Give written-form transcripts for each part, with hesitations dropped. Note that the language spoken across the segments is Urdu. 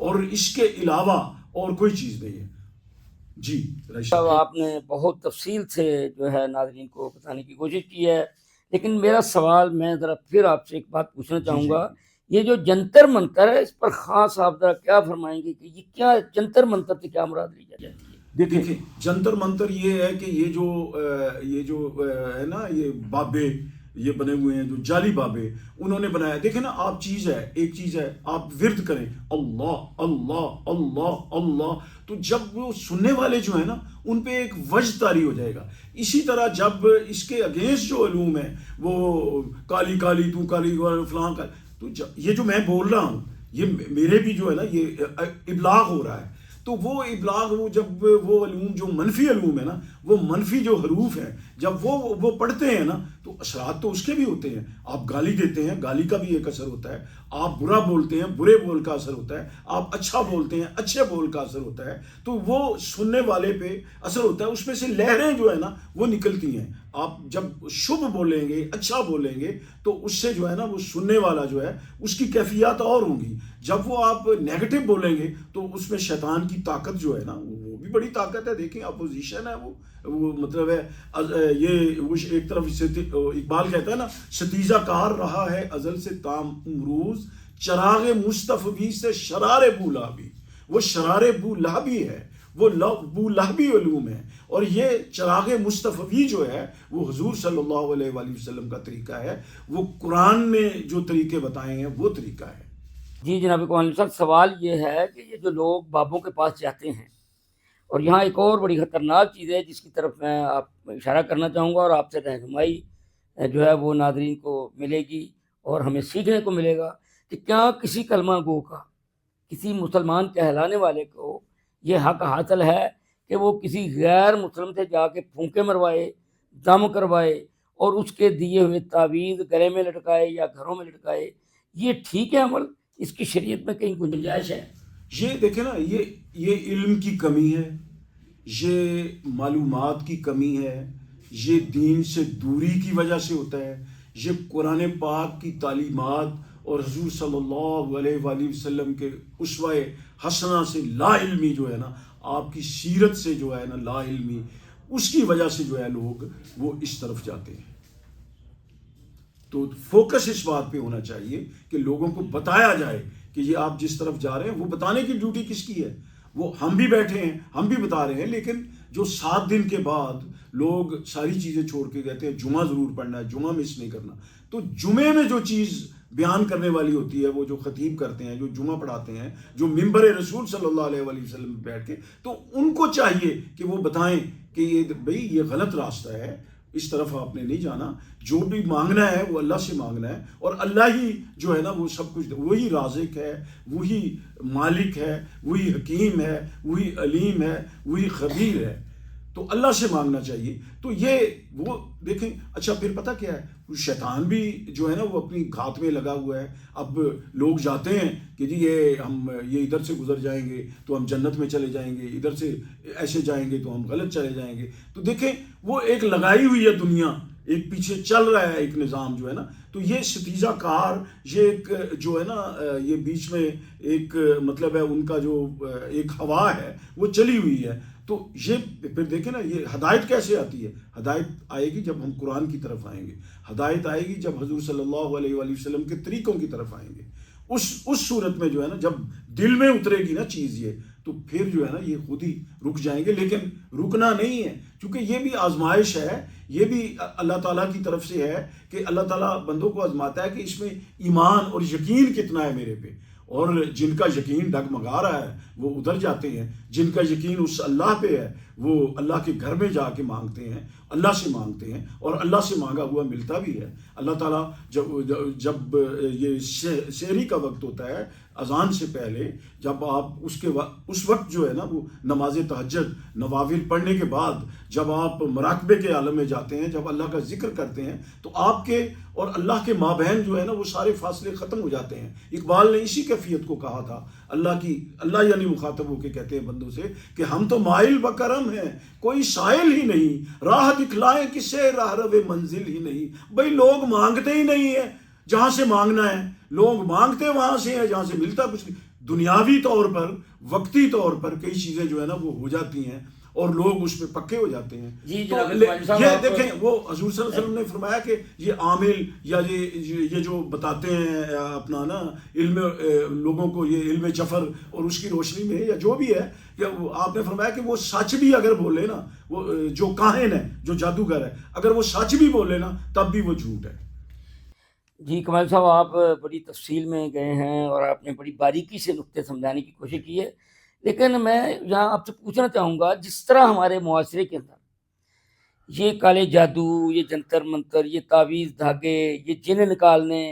اور اس کے علاوہ اور کوئی چیز نہیں ہے. جی رائشہ. آپ نے بہت تفصیل سے جو ہے ناظرین کو بتانے کی کوشش کی ہے، لیکن میرا سوال میں ذرا پھر آپ سے ایک بات پوچھنا چاہوں گا. یہ جو جنتر منتر ہے اس پر خاص آپ ذرا کیا فرمائیں گے کہ یہ کیا جنتر منتر سے کیا مراد لی جاتی ہے؟ دیکھیں جنتر منتر یہ ہے کہ یہ جو ہے نا یہ بابے یہ بنے ہوئے ہیں جو جعلی بابے انہوں نے بنایا. دیکھیں نا آپ ایک چیز ہے آپ ورد کریں اللہ اللہ اللہ اللہ، تو جب وہ سننے والے جو ہیں نا ان پہ ایک وجد طاری ہو جائے گا. اسی طرح جب اس کے اگینسٹ جو علوم ہے وہ کالی کالی تو کالی فلاں کا، تو یہ جو میں بول رہا ہوں یہ میرے بھی جو ہے نا یہ ابلاغ ہو رہا ہے. تو وہ ابلاغ وہ جب وہ علوم جو منفی علوم ہے نا وہ منفی جو حروف ہیں جب وہ پڑھتے ہیں نا تو اثرات تو اس کے بھی ہوتے ہیں. آپ گالی دیتے ہیں گالی کا بھی ایک اثر ہوتا ہے، آپ برا بولتے ہیں برے بول کا اثر ہوتا ہے، آپ اچھا بولتے ہیں اچھے بول کا اثر ہوتا ہے. تو وہ سننے والے پہ اثر ہوتا ہے، اس میں سے لہریں جو ہے نا وہ نکلتی ہیں. آپ جب شبھ بولیں گے اچھا بولیں گے تو اس سے جو ہے نا وہ سننے والا جو ہے اس کی کیفیات اور ہوں گی. جب وہ آپ نیگیٹو بولیں گے تو اس میں شیطان کی طاقت جو ہے نا وہ بھی بڑی طاقت ہے. دیکھیں اپوزیشن ہے وہ مطلب ہے یہ وہ ایک طرف اقبال کہتا ہے نا ستیزہ کار رہا ہے ازل سے تام امروز چراغ مصطفی سے شرار بو لہبی. وہ شرار بو لہبی ہے، وہ بو لہبی علوم ہے، اور یہ چراغ مصطفی جو ہے وہ حضور صلی اللہ علیہ وآلہ وسلم کا طریقہ ہے، وہ قرآن نے جو طریقے بتائے ہیں وہ طریقہ ہے. جی جناب قمر صاحب، سوال یہ ہے کہ یہ جو لوگ بابوں کے پاس جاتے ہیں، اور یہاں ایک اور بڑی خطرناک چیز ہے جس کی طرف میں آپ اشارہ کرنا چاہوں گا اور آپ سے رہنمائی جو ہے وہ ناظرین کو ملے گی اور ہمیں سیکھنے کو ملے گا کہ کیا کسی کلمہ گو کا، کسی مسلمان کہلانے والے کو یہ حق حاصل ہے کہ وہ کسی غیر مسلم سے جا کے پھونکے مروائے، دم کروائے اور اس کے دیے ہوئے تعویذ گلے میں لٹکائے یا گھروں میں لٹکائے؟ یہ ٹھیک ہے عمل؟ اس کی شریعت میں کہیں گنجائش ہے؟ یہ دیکھیں نا یہ علم کی کمی ہے، یہ معلومات کی کمی ہے، یہ دین سے دوری کی وجہ سے ہوتا ہے، یہ قرآن پاک کی تعلیمات اور حضور صلی اللہ علیہ وآلہ وسلم کے اسوہ حسنہ سے لا علمی جو ہے نا آپ کی سیرت سے جو ہے نا لا علمی اس کی وجہ سے جو ہے لوگ وہ اس طرف جاتے ہیں. تو فوکس اس بات پہ ہونا چاہیے کہ لوگوں کو بتایا جائے کہ یہ آپ جس طرف جا رہے ہیں. وہ بتانے کی ڈیوٹی کس کی ہے؟ وہ ہم بھی بیٹھے ہیں ہم بھی بتا رہے ہیں، لیکن جو 7 دن کے بعد لوگ ساری چیزیں چھوڑ کے کہتے ہیں جمعہ ضرور پڑھنا ہے، جمعہ مس نہیں کرنا. تو جمعے میں جو چیز بیان کرنے والی ہوتی ہے وہ جو خطیب کرتے ہیں، جو جمعہ پڑھاتے ہیں، جو ممبر رسول صلی اللہ علیہ وآلہ وسلم پہ بیٹھ کے، تو ان کو چاہیے کہ وہ بتائیں کہ یہ بھئی یہ غلط راستہ ہے، اس طرف آپ نے نہیں جانا. جو بھی مانگنا ہے وہ اللہ سے مانگنا ہے، اور اللہ ہی جو ہے نا وہ سب کچھ، وہی رازق ہے، وہی مالک ہے، وہی حکیم ہے، وہی علیم ہے، وہی خبیر ہے. تو اللہ سے مانگنا چاہیے. تو یہ وہ دیکھیں. اچھا پھر پتہ کیا ہے، شیطان بھی جو ہے نا وہ اپنی گھات میں لگا ہوا ہے. اب لوگ جاتے ہیں کہ جی یہ ادھر سے گزر جائیں گے تو ہم جنت میں چلے جائیں گے، ادھر سے ایسے جائیں گے تو ہم غلط چلے جائیں گے. تو دیکھیں وہ ایک لگائی ہوئی ہے دنیا، ایک پیچھے چل رہا ہے ایک نظام جو ہے نا. تو یہ ستیزہ کار یہ ایک جو ہے نا یہ بیچ میں ایک مطلب ہے ان کا جو ایک ہوا ہے وہ چلی ہوئی ہے. تو یہ پھر دیکھیں نا یہ ہدایت کیسے آتی ہے؟ ہدایت آئے گی جب ہم قرآن کی طرف آئیں گے، ہدایت آئے گی جب حضور صلی اللہ علیہ وآلہ وسلم کے طریقوں کی طرف آئیں گے. اس صورت میں جو ہے نا جب دل میں اترے گی نا چیز یہ، تو پھر جو ہے نا یہ خود ہی رک جائیں گے. لیکن رکنا نہیں ہے، کیونکہ یہ بھی آزمائش ہے، یہ بھی اللہ تعالیٰ کی طرف سے ہے کہ اللہ تعالیٰ بندوں کو آزماتا ہے کہ اس میں ایمان اور یقین کتنا ہے میرے پہ. اور جن کا یقین ڈگمگا رہا ہے وہ ادھر جاتے ہیں، جن کا یقین اس اللہ پہ ہے وہ اللہ کے گھر میں جا کے مانگتے ہیں، اللہ سے مانگتے ہیں، اور اللہ سے مانگا ہوا ملتا بھی ہے. اللہ تعالیٰ جب یہ سحری کا وقت ہوتا ہے اذان سے پہلے، جب آپ اس وقت جو ہے نا وہ نماز تہجد نوافل پڑھنے کے بعد جب آپ مراقبے کے عالم میں جاتے ہیں، جب اللہ کا ذکر کرتے ہیں، تو آپ کے اور اللہ کے مابین جو ہے نا وہ سارے فاصلے ختم ہو جاتے ہیں. اقبال نے اسی کیفیت کو کہا تھا. اللہ یعنی مخاطب ہو کے کہتے ہیں بندوں سے کہ ہم تو مائل بکرم ہیں، کوئی سائل ہی نہیں، راہ دکھلائیں کسے راہ رو منزل ہی نہیں. بھئی لوگ مانگتے ہی نہیں ہیں جہاں سے مانگنا ہے، لوگ مانگتے وہاں سے ہیں جہاں سے ملتا کچھ نہیں. دنیاوی طور پر وقتی طور پر کئی چیزیں جو ہے نا وہ ہو جاتی ہیں اور لوگ اس پہ پکے ہو جاتے ہیں. جی تو جناب، یہ دیکھیں وہ حضور صلی اللہ علیہ وسلم نے فرمایا کہ یہ عامل یا یہ جو بتاتے ہیں اپنا نا علم لوگوں کو، یہ علم جفر اور اس کی روشنی میں یا جو بھی ہے، کہ آپ نے فرمایا کہ وہ سچ بھی اگر بولے نا، وہ جو کاہن ہے، جو جادوگر ہے، اگر وہ سچ بھی بولے نا تب بھی وہ جھوٹ ہے. جی کمال صاحب، آپ بڑی تفصیل میں گئے ہیں اور آپ نے بڑی باریکی سے نقطے سمجھانے کی کوشش کی ہے، لیکن میں یہاں آپ سے پوچھنا چاہوں گا، جس طرح ہمارے معاشرے کے اندر یہ کالے جادو، یہ جنتر منتر، یہ تعویذ دھاگے، یہ جن نکالنے،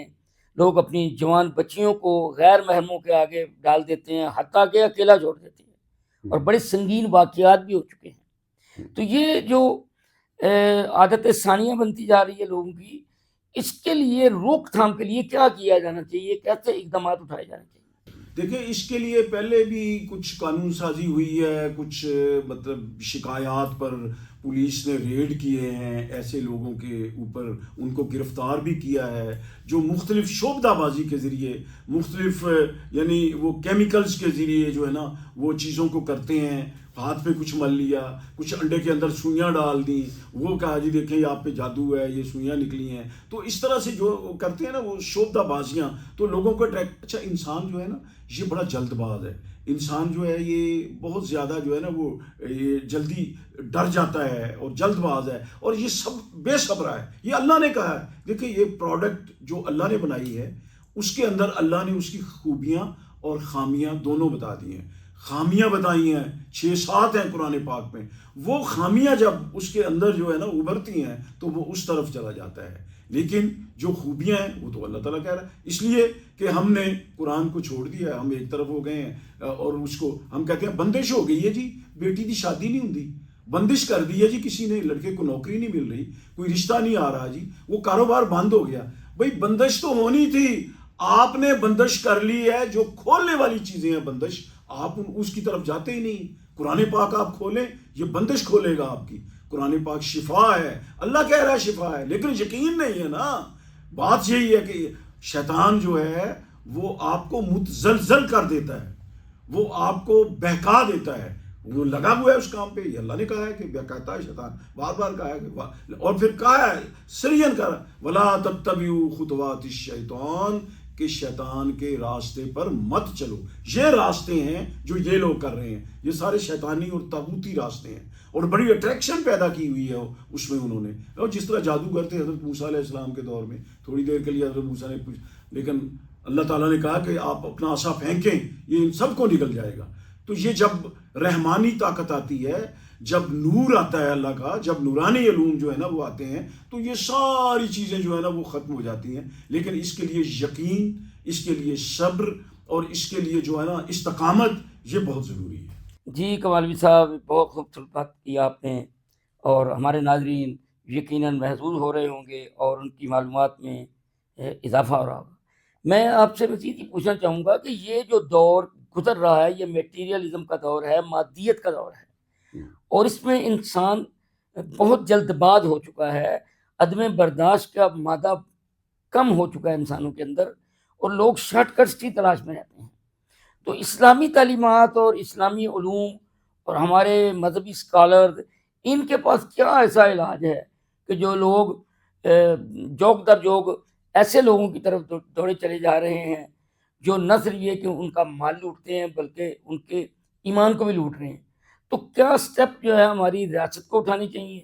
لوگ اپنی جوان بچیوں کو غیر محرموں کے آگے ڈال دیتے ہیں، حتیٰ کہ اکیلا چھوڑ دیتے ہیں، اور بڑے سنگین واقعات بھی ہو چکے ہیں. تو یہ جو عادت ثانیہ بنتی جا رہی ہے لوگوں کی، اس کے لیے روک تھام کے لیے کیا کیا جانا چاہیے، کیسے اقدامات اٹھائے جانے چاہیے؟ دیکھیں اس کے لیے پہلے بھی کچھ قانون سازی ہوئی ہے، کچھ مطلب شکایات پر پولیس نے ریڈ کیے ہیں ایسے لوگوں کے اوپر، ان کو گرفتار بھی کیا ہے جو مختلف شعبدہ بازی کے ذریعے، مختلف یعنی وہ کیمیکلز کے ذریعے جو ہے نا وہ چیزوں کو کرتے ہیں. ہاتھ پہ کچھ مل لیا، کچھ انڈے کے اندر سوئیاں ڈال دیں، وہ کہا جی دیکھیں یہ آپ پہ جادو ہے، یہ سوئیاں نکلی ہیں. تو اس طرح سے جو کرتے ہیں نا وہ شعبدہ بازیاں، تو لوگوں کو اٹریکٹ. اچھا انسان جو ہے نا یہ بڑا جلد باز ہے، انسان جو ہے یہ بہت زیادہ جو ہے نا وہ یہ جلدی ڈر جاتا ہے اور جلد باز ہے، اور یہ سب بے صبر ہے. یہ اللہ نے کہا ہے. دیکھیں یہ پروڈکٹ جو اللہ نے بنائی ہے اس کے اندر اللہ نے اس کی خوبیاں اور خامیاں دونوں بتا دی ہیں. خامیاں بتائی ہیں 6-7 ہیں قرآن پاک میں. وہ خامیاں جب اس کے اندر جو ہے نا ابھرتی ہیں تو وہ اس طرف چلا جاتا ہے، لیکن جو خوبیاں ہیں وہ تو اللہ تعالیٰ کہہ رہا ہے. اس لیے کہ ہم نے قرآن کو چھوڑ دیا ہے، ہم ایک طرف ہو گئے ہیں اور اس کو ہم کہتے ہیں بندش ہو گئی ہے جی، بیٹی کی شادی نہیں ہوتی، بندش کر دی ہے جی، کسی نے لڑکے کو نوکری نہیں مل رہی، کوئی رشتہ نہیں آ رہا جی، وہ کاروبار بند ہو گیا. بھئی بندش تو ہونی تھی، آپ نے بندش کر لی ہے. جو کھولنے والی چیزیں ہیں بندش، آپ اس کی طرف جاتے ہی نہیں. قرآن پاک آپ کھولیں، یہ بندش کھولے گا آپ کی. قرآن پاک شفا ہے، اللہ کہہ رہا ہے شفا ہے، لیکن یقین نہیں ہے نا. بات یہی ہے کہ شیطان جو ہے وہ آپ کو متزلزل کر دیتا ہے، وہ آپ کو بہکا دیتا ہے. وہ لگا ہوا ہے اس کام پہ. یہ اللہ نے کہا ہے کہ بہکاتا ہے شیطان، بار بار کہا ہے کہ اور پھر کہا ہے سرین کر وَلَا تَتَّبِعُوا خُطُوَاتِ الشَّيْطَانِ، کہ شیطان کے راستے پر مت چلو. یہ راستے ہیں جو یہ لوگ کر رہے ہیں، یہ سارے شیطانی اور طاغوتی راستے ہیں، اور بڑی اٹریکشن پیدا کی ہوئی ہے اس میں انہوں نے. اور جس طرح جادوگر تھے حضرت موسیٰ علیہ السلام کے دور میں، تھوڑی دیر کے لیے حضرت موسیٰ نے لیکن اللہ تعالیٰ نے کہا کہ آپ اپنا عصا پھینکیں، یہ ان سب کو نکل جائے گا. تو یہ جب رحمانی طاقت آتی ہے، جب نور آتا ہے اللہ کا، جب نورانی علوم جو ہے نا وہ آتے ہیں، تو یہ ساری چیزیں جو ہے نا وہ ختم ہو جاتی ہیں. لیکن اس کے لیے یقین، اس کے لیے صبر، اور اس کے لیے جو ہے نا استقامت، یہ بہت ضروری ہے. جی کمالوی صاحب، بہت خوبصورت بات کی آپ نے، اور ہمارے ناظرین یقیناً محظوظ ہو رہے ہوں گے اور ان کی معلومات میں اضافہ ہو رہا ہوگا. میں آپ سے مزید یہ پوچھنا چاہوں گا کہ یہ جو دور گزر رہا ہے، یہ میٹیریلزم کا دور ہے، مادیت کا دور ہے، اور اس میں انسان بہت جلد باز ہو چکا ہے. عدم برداشت کا مادہ کم ہو چکا ہے انسانوں کے اندر، اور لوگ شارٹ کٹس کی تلاش میں رہتے ہیں. تو اسلامی تعلیمات اور اسلامی علوم اور ہمارے مذہبی اسکالر، ان کے پاس کیا ایسا علاج ہے کہ جو لوگ جوک در جوک ایسے لوگوں کی طرف دوڑے چلے جا رہے ہیں جو نہ صرف یہ کہ ان کا مال لوٹتے ہیں بلکہ ان کے ایمان کو بھی لوٹ رہے ہیں. تو کیا سٹیپ جو ہے ہماری ریاست کو اٹھانی چاہیے،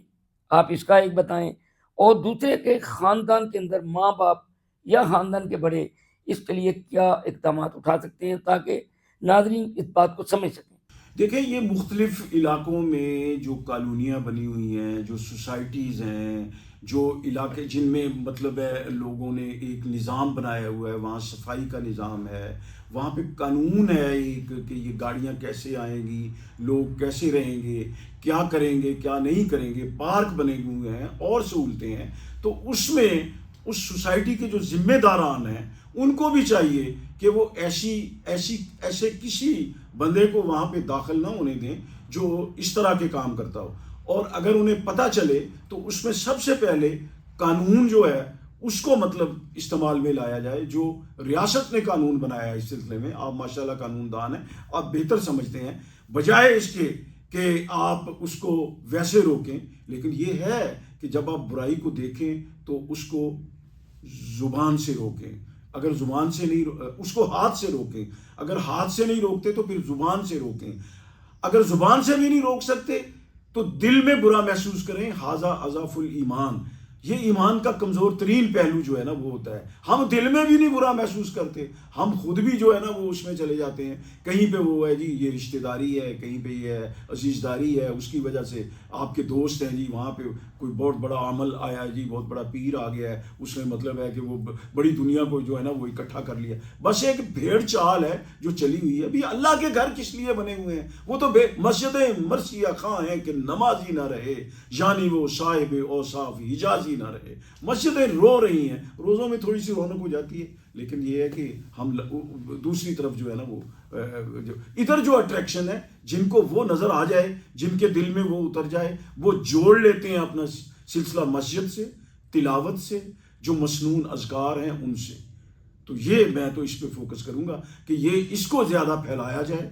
آپ اس کا ایک بتائیں. اور دوسرے کہ خاندان کے اندر ماں باپ یا خاندان کے بڑے اس کے لیے کیا اقدامات اٹھا سکتے ہیں تاکہ ناظرین اس بات کو سمجھ سکیں. دیکھیں یہ مختلف علاقوں میں جو کالونیاں بنی ہوئی ہیں، جو سوسائٹیز ہیں، جو علاقے جن میں مطلب ہے لوگوں نے ایک نظام بنایا ہوا ہے، وہاں صفائی کا نظام ہے، وہاں پہ قانون ہے ایک کہ یہ گاڑیاں کیسے آئیں گی، لوگ کیسے رہیں گے، کیا کریں گے، کیا نہیں کریں گے، پارک بنے ہوئے ہیں اور سہولتیں ہیں. تو اس میں اس سوسائٹی کے جو ذمہ داران ہیں ان کو بھی چاہیے کہ وہ ایسے کسی بندے کو وہاں پہ داخل نہ ہونے دیں جو اس طرح کے کام کرتا ہو. اور اگر انہیں پتہ چلے تو اس میں سب سے پہلے قانون جو ہے اس کو مطلب استعمال میں لایا جائے. جو ریاست نے قانون بنایا ہے اس سلسلے میں, آپ ماشاءاللہ قانون دان ہیں, آپ بہتر سمجھتے ہیں, بجائے اس کے کہ آپ اس کو ویسے روکیں. لیکن یہ ہے کہ جب آپ برائی کو دیکھیں تو اس کو زبان سے روکیں. اگر زبان سے نہیں, اس کو ہاتھ سے روکیں. اگر ہاتھ سے نہیں روکتے تو پھر زبان سے روکیں. اگر زبان سے بھی نہیں روک سکتے تو دل میں برا محسوس کریں. ھذا اضعف الایمان. یہ ایمان کا کمزور ترین پہلو جو ہے نا وہ ہوتا ہے. ہم دل میں بھی نہیں برا محسوس کرتے, ہم خود بھی جو ہے نا وہ اس میں چلے جاتے ہیں. کہیں پہ وہ ہے جی یہ رشتہ داری ہے, کہیں پہ یہ ہے عزیز داری ہے, اس کی وجہ سے آپ کے دوست ہیں جی, وہاں پہ کوئی بہت بڑا عمل آیا ہے جی, بہت بڑا پیر آ گیا ہے, اس میں مطلب ہے کہ وہ بڑی دنیا کو جو ہے نا وہ اکٹھا کر لیا. بس ایک بھیڑ چال ہے جو چلی ہوئی ہے. ابھی اللہ کے گھر کس لیے بنے ہوئے ہیں؟ وہ تو مسجدیں مرثیہ خواں ہیں کہ نمازی نہ رہے, یعنی وہ صاحب اوصاف حجازی نہ رہے. مسجدیں رو رہی ہیں, روزوں میں تھوڑی سی رونق ہو جاتی ہے, لیکن یہ ہے کہ ہم دوسری طرف جو ہے نا وہ ادھر جو اٹریکشن ہے, جن کو وہ نظر آ جائے, جن کے دل میں وہ اتر جائے, وہ جوڑ لیتے ہیں اپنا سلسلہ مسجد سے, تلاوت سے, جو مسنون اذکار ہیں ان سے. تو یہ میں تو اس پہ فوکس کروں گا کہ یہ اس کو زیادہ پھیلایا جائے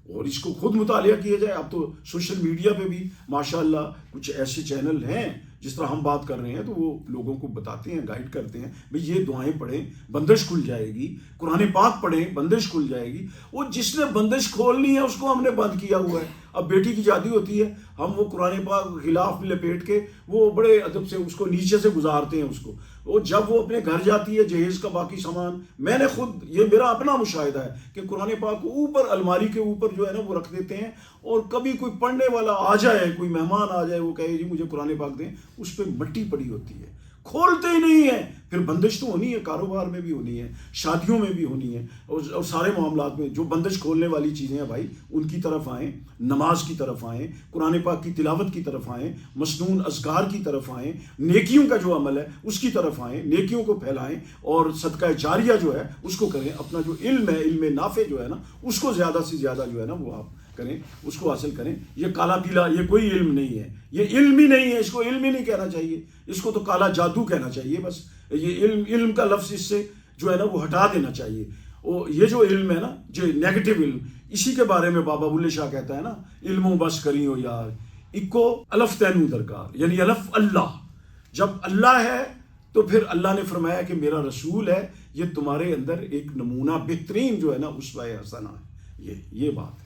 اور اس کو خود مطالعہ کیا جائے. اب تو سوشل میڈیا پہ بھی ماشاءاللہ کچھ ایسے چینل ہیں جس طرح ہم بات کر رہے ہیں تو وہ لوگوں کو بتاتے ہیں, گائیڈ کرتے ہیں, بھئی یہ دعائیں پڑھیں بندش کھل جائے گی, قرآن پاک پڑھیں بندش کھل جائے گی. وہ جس نے بندش کھولنی ہے اس کو ہم نے بند کیا ہوا ہے. اب بیٹی کی شادی ہوتی ہے, ہم وہ قرآن پاک غلاف میں لپیٹ کے وہ بڑے ادب سے اس کو نیچے سے گزارتے ہیں اس کو. وہ جب وہ اپنے گھر جاتی ہے جہیز کا باقی سامان, میں نے خود, یہ میرا اپنا مشاہدہ ہے کہ قرآن پاک کو اوپر الماری کے اوپر جو ہے نا وہ رکھ دیتے ہیں, اور کبھی کوئی پڑھنے والا آ جائے, کوئی مہمان آ جائے, وہ کہے جی مجھے قرآن پاک دیں, اس پہ مٹی پڑی ہوتی ہے, کھولتے ہی نہیں ہیں. پھر بندش تو ہونی ہے, کاروبار میں بھی ہونی ہے, شادیوں میں بھی ہونی ہے, اور سارے معاملات میں جو بندش کھولنے والی چیزیں ہیں بھائی ان کی طرف آئیں, نماز کی طرف آئیں, قرآن پاک کی تلاوت کی طرف آئیں, مسنون اذکار کی طرف آئیں, نیکیوں کا جو عمل ہے اس کی طرف آئیں, نیکیوں کو پھیلائیں, اور صدقہ جاریہ جو ہے اس کو کریں. اپنا جو علم ہے, علم نافع جو ہے نا, اس کو زیادہ سے زیادہ جو ہے نا وہ آپ کریں, اس کو حاصل کریں. یہ کالا پیلا یہ کوئی علم نہیں ہے, یہ علم ہی نہیں ہے, اس کو علم ہی نہیں کہنا چاہیے, اس کو تو کالا جادو کہنا چاہیے. بس یہ علم کا لفظ اس سے جو ہے نا وہ ہٹا دینا چاہیے. یہ جو علم ہے نا, جو نیگیٹو علم, اسی کے بارے میں بابا بلے شاہ کہتا ہے نا, علم و بس کری ہو یار اکو الف تینو درکار, یعنی الف اللہ. جب اللہ ہے تو پھر اللہ نے فرمایا کہ میرا رسول ہے, یہ تمہارے اندر ایک نمونہ بہترین جو ہے نا اسوہ حسنہ ہے. یہ بات ہے.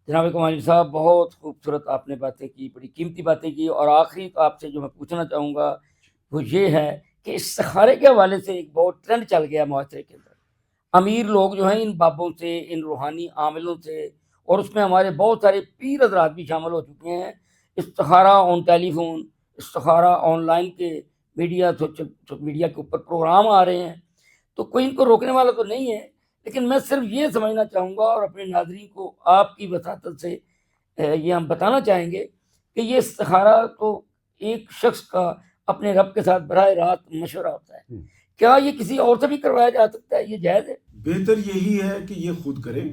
جناب کمال صاحب, بہت خوبصورت آپ نے باتیں کی, بڑی قیمتی باتیں کی. اور آخری آپ سے جو میں پوچھنا چاہوں گا وہ یہ ہے کہ استخارے کے حوالے سے ایک بہت ٹرینڈ چل گیا معاشرے کے اندر. امیر لوگ جو ہیں ان بابوں سے, ان روحانی عاملوں سے, اور اس میں ہمارے بہت سارے پیر حضرات بھی شامل ہو چکے ہیں. استخارہ آن ٹیلی فون, استخارہ آن لائن کے میڈیا کے اوپر پروگرام آ رہے ہیں. تو کوئی ان کو روکنے والا تو نہیں ہے, لیکن میں صرف یہ سمجھنا چاہوں گا اور اپنے ناظرین کو آپ کی وساطت سے یہ ہم بتانا چاہیں گے کہ یہ استخارہ تو ایک شخص کا اپنے رب کے ساتھ براہ راست مشورہ ہوتا ہے. کیا یہ کسی اور سے بھی کروایا جا سکتا ہے؟ یہ جائز ہے؟ بہتر یہی ہے کہ یہ خود کریں.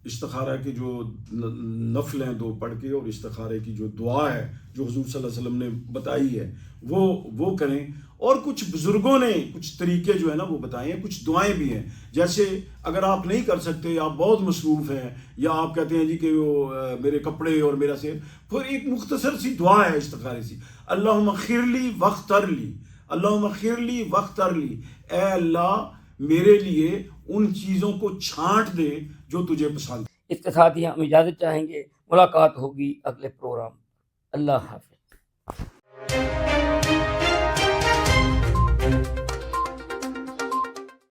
استخارہ کی جو نفل ہیں 2 پڑھ کے, اور استخارے کی جو دعا ہے جو حضور صلی اللہ علیہ وسلم نے بتائی ہے وہ کریں. اور کچھ بزرگوں نے کچھ طریقے جو ہے نا وہ بتائے ہیں, کچھ دعائیں بھی ہیں. جیسے اگر آپ نہیں کر سکتے, آپ بہت مصروف ہیں, یا آپ کہتے ہیں جی کہ وہ میرے کپڑے اور میرا سیر, پھر ایک مختصر سی دعا ہے استخارے سی, اللہم اغفر لی واختر لی, اللہم اغفر لی واختر لی, اے اللہ میرے لیے ان چیزوں کو چھانٹ دے جو تجھے پسند. اس کے ساتھ ہی ہم اجازت چاہیں گے. ملاقات ہوگی اگلے پروگرام. اللہ حافظ.